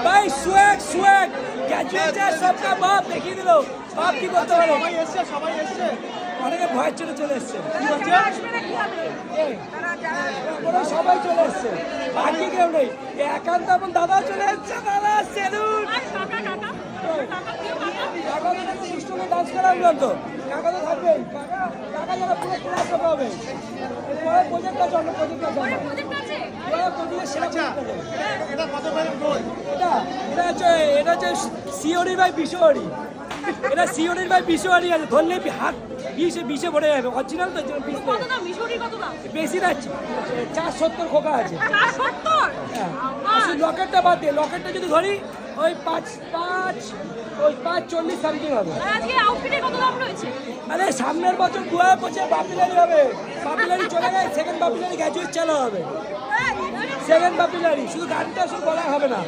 भाई swag swag graduate है सबका बाप দেখিয়ে দিল বাপ কি করতে পারে সবাই এসছে অনেকে ভয়ের চলে চলে এসছে তারা সবাই চলে এসছে বাকি কেউ নেই একান্ত আপন দাদা চলে এসছে দাদা সেলুন কাকা তো দুষ্টুমি ডান্স করালাম তো কাকা তো থাকবেই কাকা যেন পুরো ক্লাস হবে পরে প্রজেক্ট আছে অন্য প্রজেক্ট আছে প্রজেক্টের সেরা এটা কত করে বই এটা হচ্ছে সিওরি বাই বিশোয়ারি এটা সিওরির বাই বিশোয়ারি আছে ধরলে হাত বিষে ভরে যাবে অরিজিনাল তো বেশি না 470 খোকা আছে লকেটটা বাদ দিয়ে লকেটটা যদি ধরি ওই 540 সামথিং হবে আরে সামনের বছর 2025 বাপিলারি হবে বাপিলারি চলে গেছে সেকেন্ড বাপিলারি গ্র্যাজুয়েট চালু হবে সেকেন্ড বাপিলারি শুধু গানটা শুধু বলা হবে না